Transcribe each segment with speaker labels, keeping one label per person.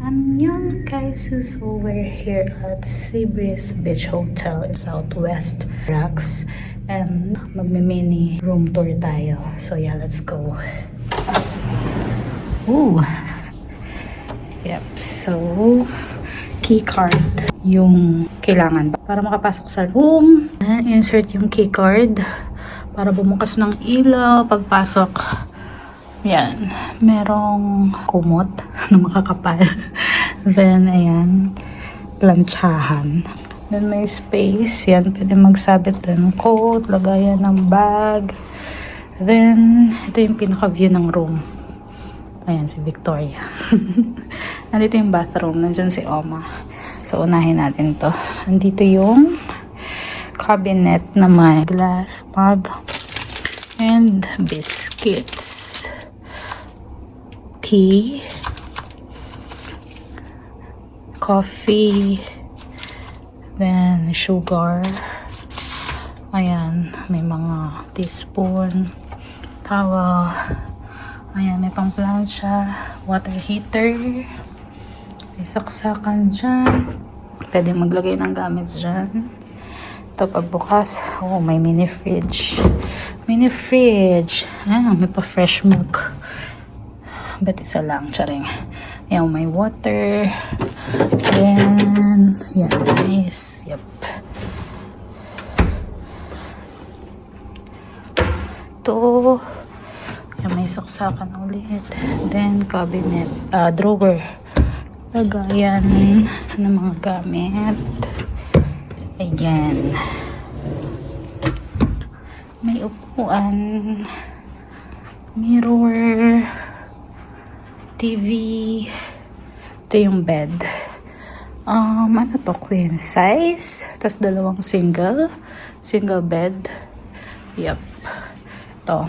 Speaker 1: Annyeong guys, so we're here at Seabreeze Beach Hotel in Southwest Rocks and magme-mini room tour tayo. So yeah, let's go. Ooh. Yep, so key card yung kailangan para makapasok sa room. Insert yung key card para bumukas ng ilaw pagpasok. Yan, merong kumot na makakapal. Then, ayan, plantsahan. Then, may space. Yan, pwede magsabit ng coat, lagayan ng bag. Then, ito yung pinaka-view ng room. Ayan, si Victoria. Nandito yung bathroom. Nandyan si Oma. So, unahin natin to. Nandito yung cabinet na may glass, mug, and biscuits. Tea, coffee, then sugar. Ayan, may mga teaspoon, towel. Ayan, may pang-plancha, water heater, may saksakan dyan. Pwede maglagay ng gamit dyan. Ito pagbukas, oh, may mini fridge. Mini fridge. Ayan, may pa fresh milk. Bet isa lang, charing. Ayan, may water. And, yan, nice. Yep. Ito. Ayan, may saksakan ulit. Then, cabinet. Drawer. Lagayan ng mga gamit. Ayan. May upuan. Mirror. TV. Ito yung bed. Ano to? Queen size. Tapos dalawang single bed. Yep. Ito.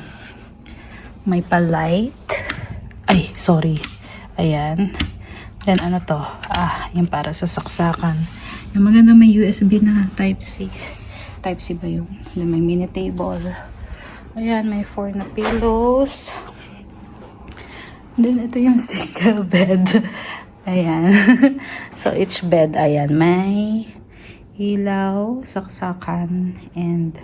Speaker 1: May pa-light. Ay, sorry. Ayan. Then ano to? Yung para sa saksakan. Yung maganda may USB na Type-C. Type-C ba yun? Then may mini table. Ayan, may 4 na pillows. Then, ito yung single bed. Ayan. So, each bed, ayan, may ilaw, saksakan, and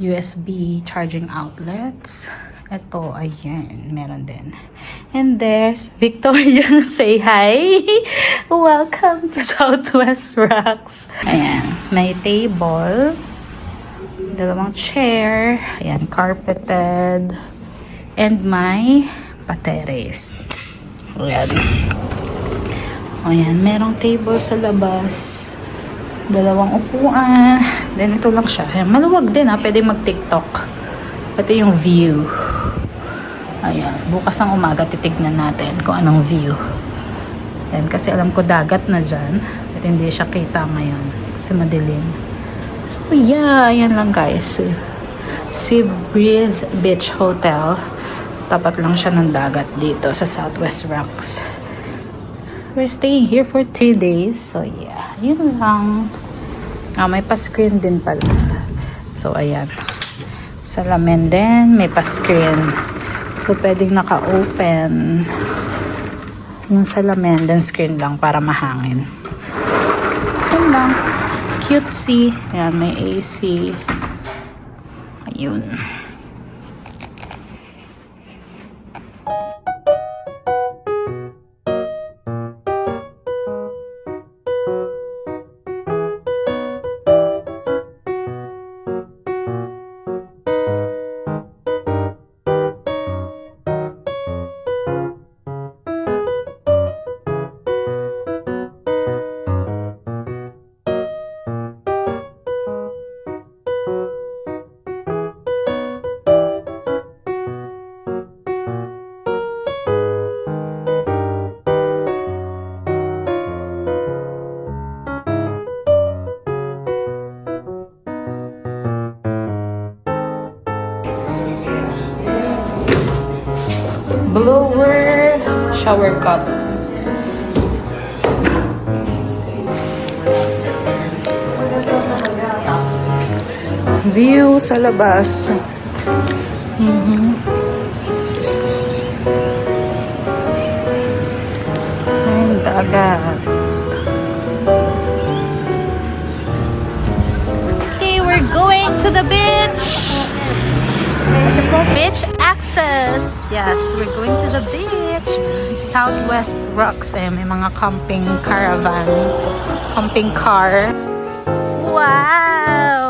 Speaker 1: USB charging outlets. Ito, ayan, meron din. And there's Victoria. Say hi! Welcome to Southwest Rocks. Ayan, may table, dalawang chair, ayan, carpeted, and may pateres. Ayan. Ayan, merong table sa labas. Dalawang upuan. Then, ito lang siya. Ayan, maluwag din pwede mag-TikTok. Ito yung view. Ayan. Bukas ng umaga, titignan natin kung anong view. Ayan, kasi alam ko dagat na dyan. At hindi siya kita ngayon. Kasi madilim. So, yeah. Ayan lang, guys. Seabreeze Beach Hotel. Tapat lang siya ng dagat dito sa Southwest Rocks. We're staying here for 3 days. So, yeah. Yun lang. May pa-screen din pala. So, ayan. Salamin din. May pa-screen. So, pwedeng naka-open yung salamin. Then, screen lang para mahangin. Yun lang. Cutesy. Ayan, may AC. Ayun. Blower, shower cup. View sa labas. And dagat. Okay, we're going to the beach. Beach access. Yes, we're going to the beach. Southwest Rocks. May mga camping caravan. Camping car. Wow!